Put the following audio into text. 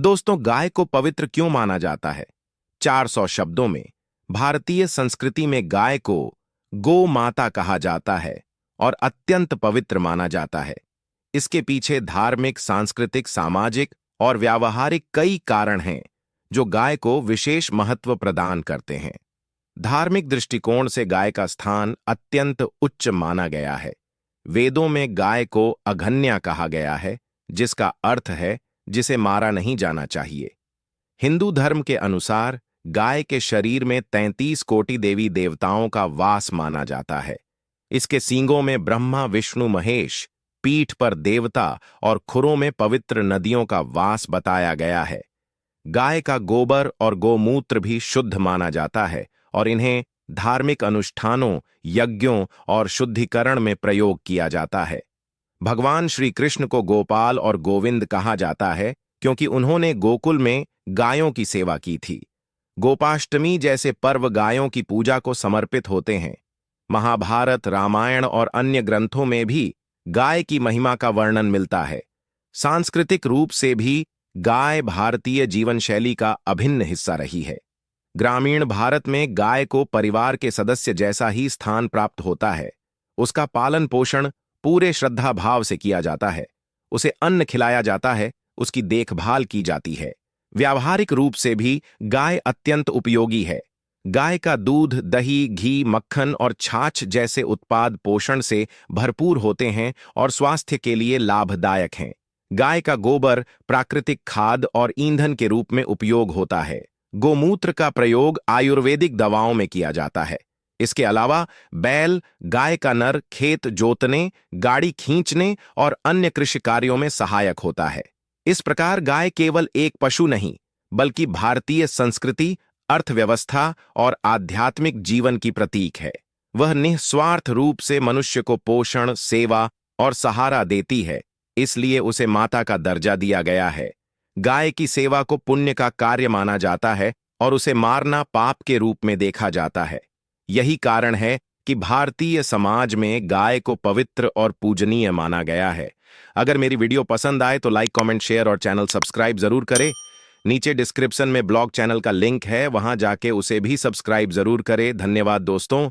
दोस्तों, गाय को पवित्र क्यों माना जाता है? 400 शब्दों में भारतीय संस्कृति में गाय को गो माता कहा जाता है और अत्यंत पवित्र माना जाता है। इसके पीछे धार्मिक, सांस्कृतिक, सामाजिक और व्यावहारिक कई कारण हैं जो गाय को विशेष महत्व प्रदान करते हैं। धार्मिक दृष्टिकोण से गाय का स्थान अत्यंत उच्च माना गया है। वेदों में गाय को अघन्या कहा गया है, जिसका अर्थ है जिसे मारा नहीं जाना चाहिए। हिंदू धर्म के अनुसार गाय के शरीर में 33 कोटि देवी देवताओं का वास माना जाता है। इसके सींगों में ब्रह्मा, विष्णु, महेश, पीठ पर देवता और खुरों में पवित्र नदियों का वास बताया गया है। गाय का गोबर और गोमूत्र भी शुद्ध माना जाता है और इन्हें धार्मिक अनुष्ठानों, यज्ञों और शुद्धिकरण में प्रयोग किया जाता है। भगवान श्री कृष्ण को गोपाल और गोविंद कहा जाता है क्योंकि उन्होंने गोकुल में गायों की सेवा की थी। गोपाष्टमी जैसे पर्व गायों की पूजा को समर्पित होते हैं। महाभारत, रामायण और अन्य ग्रंथों में भी गाय की महिमा का वर्णन मिलता है। सांस्कृतिक रूप से भी गाय भारतीय जीवन शैली का अभिन्न हिस्सा रही है। ग्रामीण भारत में गाय को परिवार के सदस्य जैसा ही स्थान प्राप्त होता है। उसका पालन पोषण पूरे श्रद्धा भाव से किया जाता है। उसे अन्न खिलाया जाता है, उसकी देखभाल की जाती है। व्यावहारिक रूप से भी गाय अत्यंत उपयोगी है। गाय का दूध, दही, घी, मक्खन और छाछ जैसे उत्पाद पोषण से भरपूर होते हैं और स्वास्थ्य के लिए लाभदायक हैं। गाय का गोबर प्राकृतिक खाद और ईंधन के रूप में उपयोग होता है। गोमूत्र का प्रयोग आयुर्वेदिक दवाओं में किया जाता है। इसके अलावा बैल, गाय का नर खेत जोतने, गाड़ी खींचने और अन्य कृषि कार्यों में सहायक होता है। इस प्रकार गाय केवल एक पशु नहीं, बल्कि भारतीय संस्कृति, अर्थव्यवस्था और आध्यात्मिक जीवन की प्रतीक है। वह निस्वार्थ रूप से मनुष्य को पोषण, सेवा और सहारा देती है, इसलिए उसे माता का दर्जा दिया गया है। गाय की सेवा को पुण्य का कार्य माना जाता है और उसे मारना पाप के रूप में देखा जाता है। यही कारण है कि भारतीय समाज में गाय को पवित्र और पूजनीय माना गया है। अगर मेरी वीडियो पसंद आए तो लाइक, कमेंट, शेयर और चैनल सब्सक्राइब जरूर करें। नीचे डिस्क्रिप्शन में ब्लॉग चैनल का लिंक है, वहां जाके उसे भी सब्सक्राइब जरूर करें। धन्यवाद दोस्तों।